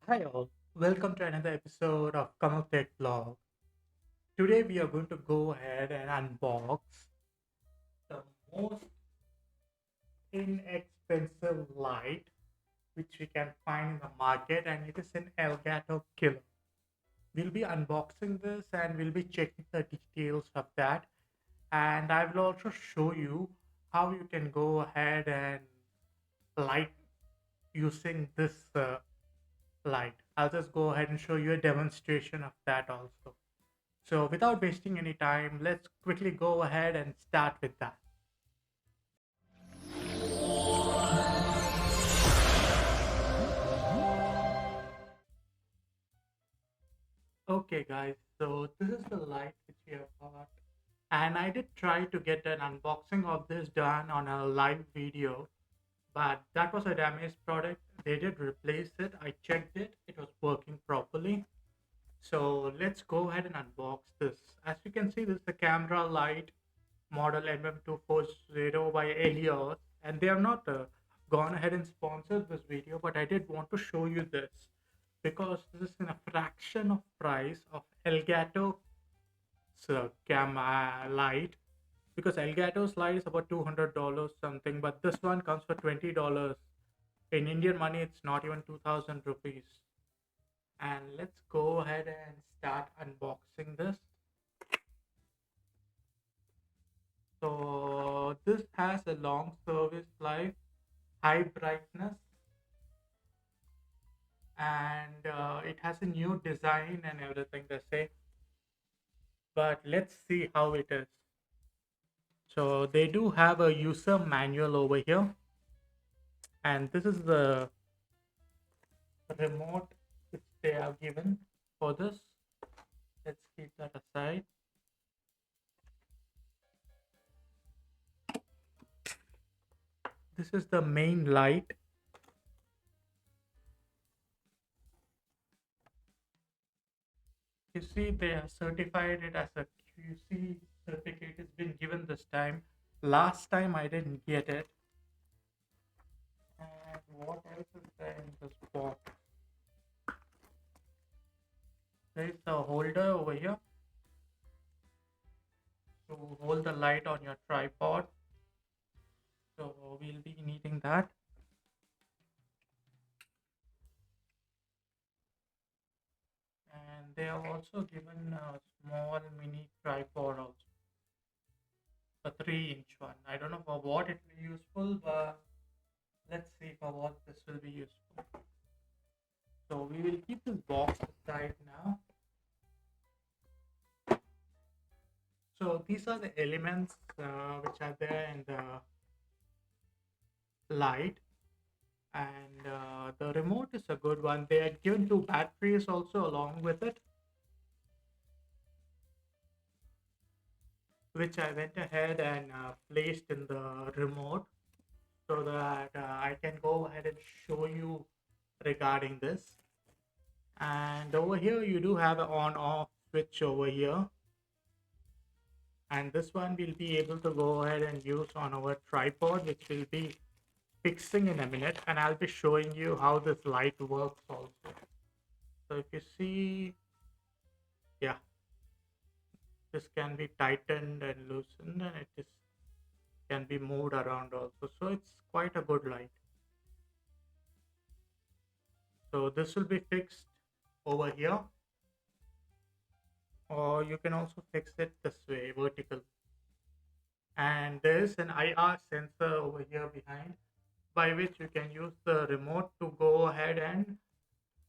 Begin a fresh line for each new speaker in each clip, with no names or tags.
Hi all, welcome to another episode of Kamal Tech Vlog. Today we are going to go ahead and unbox the most inexpensive light which we can find in the market, and it is an Elgato Killer. We'll be unboxing this and we'll be checking the details of that, and I will also show you how you can go ahead and light using this light. I'll just go ahead and show you a demonstration of that also. So without wasting any time, let's quickly go ahead and start with that. Okay guys, so this is the light which we have got. And I did try to get an unboxing of this done on a live video, but that was a damaged product. They did replace it. I checked it. It was working properly. So let's go ahead and unbox this. As you can see, this is the camera light model MM240 by Helios, and they have not gone ahead and sponsored this video, but I did want to show you this because this is in a fraction of price of Elgato's light, because Elgato's light is about $200 something, but this one comes for $20. In Indian money, it's not even 2000 rupees. And let's go ahead and start unboxing this. So this has a long service life, high brightness, and it has a new design and everything they say. But let's see how it is. So they do have a user manual over here, and this is the remote which they have given for this. Let's keep that aside. This is the main light. You see, they have certified it as a QC certificate. It's been given this time. Last time I didn't get it. And what else is there in this box? There is a holder over here to hold the light on your tripod. So we'll be needing that. And they have also given a small mini tripod also. A 3-inch one. I don't know for what it will be useful, but let's see for what this will be useful. So we will keep this box aside now. So these are the elements which are there in the light, and the remote is a good one. They had given two batteries also along with it, which I went ahead and placed in the remote so that I can go ahead and show you regarding this. And over here you do have an on off switch over here, and this one we'll be able to go ahead and use on our tripod, which will be fixing in a minute, and I'll be showing you how this light works also. So if you see, yeah, this can be tightened and loosened, and it is can be moved around also, so it's quite a good light. So this will be fixed over here, or you can also fix it this way, vertical. And there is an IR sensor over here behind, by which you can use the remote to go ahead and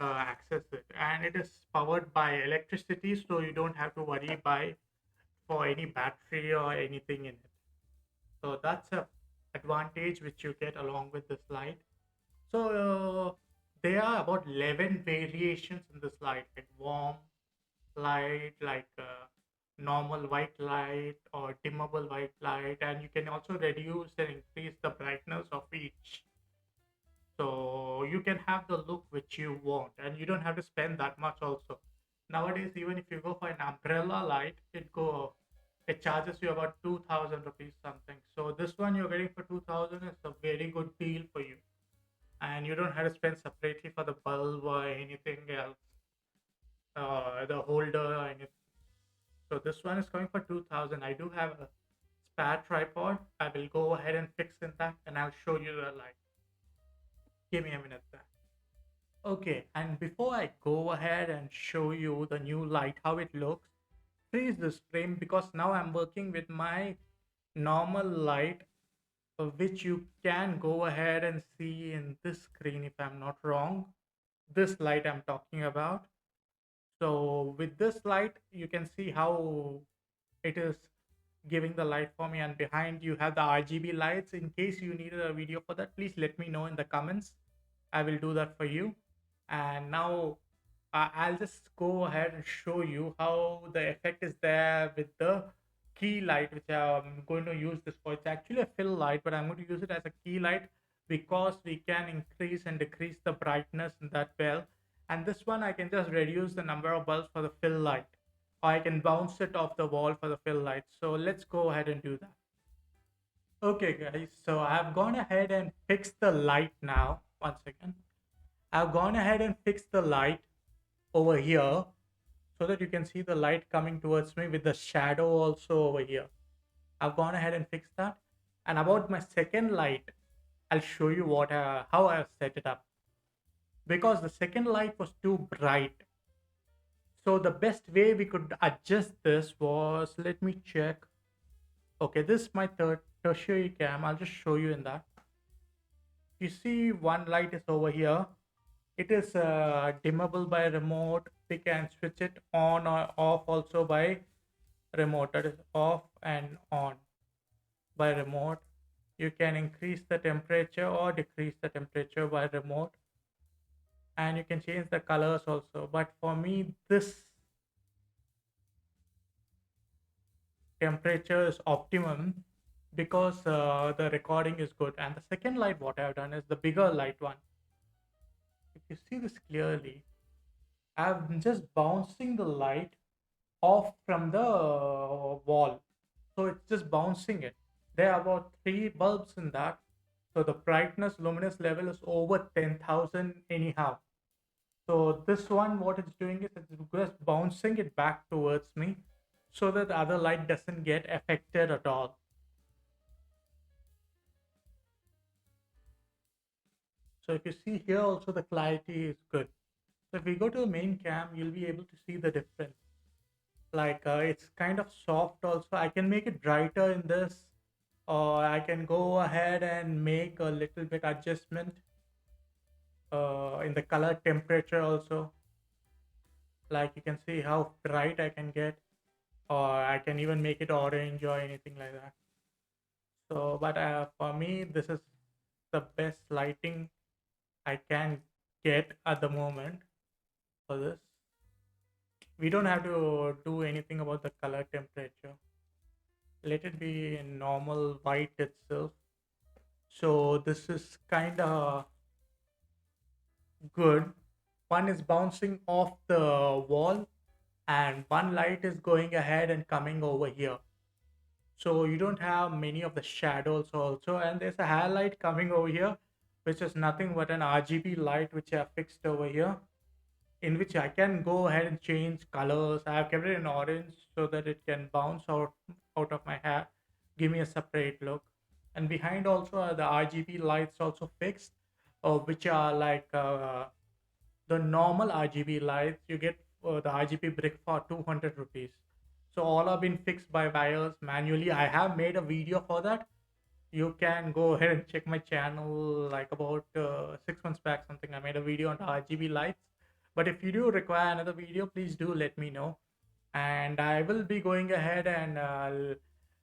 access it, and it is powered by electricity, so you don't have to worry by for any battery or anything in it. So that's a advantage which you get along with this light. So there are about 11 variations in this light, like warm light, like normal white light or dimmable white light, and you can also reduce and increase the brightness of each. So you can have the look which you want, and you don't have to spend that much also. Nowadays, even if you go for an umbrella light, it charges you about 2000 rupees something. So this one you're getting for 2000 is a very good deal for you. and you don't have to spend separately for the bulb or anything else, the holder or anything. So this one is coming for 2000. I do have a spare tripod. I will go ahead and fix in that and I'll show you the light. Give me a minute there. Okay, and before I go ahead and show you the new light, how it looks, freeze this frame because now I'm working with my normal light, which you can go ahead and see in this screen if I'm not wrong. This light I'm talking about. So with this light, you can see how it is giving the light for me, and behind you have the RGB lights. In case you need a video for that, please let me know in the comments. I will do that for you. And now I'll just go ahead and show you how the effect is there with the key light, which I'm going to use this for. It's actually a fill light, but I'm going to use it as a key light because we can increase and decrease the brightness in that bell. And this one, I can just reduce the number of bulbs for the fill light, or I can bounce it off the wall for the fill light. So let's go ahead and do that. Okay, guys, so I've gone ahead and fixed the light now. One second. I've gone ahead and fixed the light over here so that you can see the light coming towards me with the shadow also over here. I've gone ahead and fixed that. And about my second light, I'll show you how I've set it up. Because the second light was too bright. So the best way we could adjust this was, let me check. Okay, this is my tertiary cam. I'll just show you in that. You see one light is over here. It is dimmable by remote. We can switch it on or off also by remote. That is off and on by remote. You can increase the temperature or decrease the temperature by remote, and you can change the colors also. But for me, this temperature is optimum because the recording is good. And the second light, what I've done is the bigger light one. If you see this clearly, I'm just bouncing the light off from the wall. So it's just bouncing it. There are about 3 bulbs in that. So the brightness luminous level is over 10,000 anyhow. So this one, what it's doing is it's just bouncing it back towards me so that the other light doesn't get affected at all. So if you see here also the clarity is good. So if we go to the main cam, you'll be able to see the difference. Like it's kind of soft also. I can make it brighter in this, or I can go ahead and make a little bit adjustment in the color temperature also. Like you can see how bright I can get, or I can even make it orange or anything like that. So but for me, this is the best lighting I can get at the moment for this. We don't have to do anything about the color temperature. Let it be in normal white itself. So this is kind of good. One is bouncing off the wall and one light is going ahead and coming over here. So you don't have many of the shadows also, and there's a highlight coming over here, which is nothing but an RGB light which I fixed over here, in which I can go ahead and change colors. I have kept it in orange so that it can bounce out of my hair, give me a separate look. And behind also are the RGB lights also fixed, which are like the normal RGB lights. You get the RGB brick for 200 rupees. So all have been fixed by wires manually. I have made a video for that. You can go ahead and check my channel like about 6 months back something. I made a video on RGB lights. But if you do require another video, please do let me know. And I will be going ahead and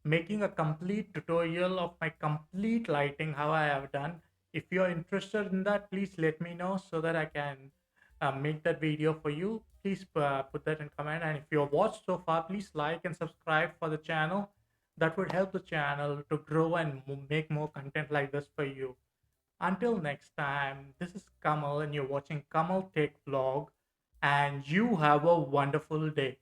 making a complete tutorial of my complete lighting, how I have done. If you're interested in that, please let me know so that I can make that video for you. Please put that in comment. And if you've watched so far, please like and subscribe for the channel. That would help the channel to grow and make more content like this for you. Until next time, this is Kamal and you're watching Kamal Tech Vlog, and you have a wonderful day.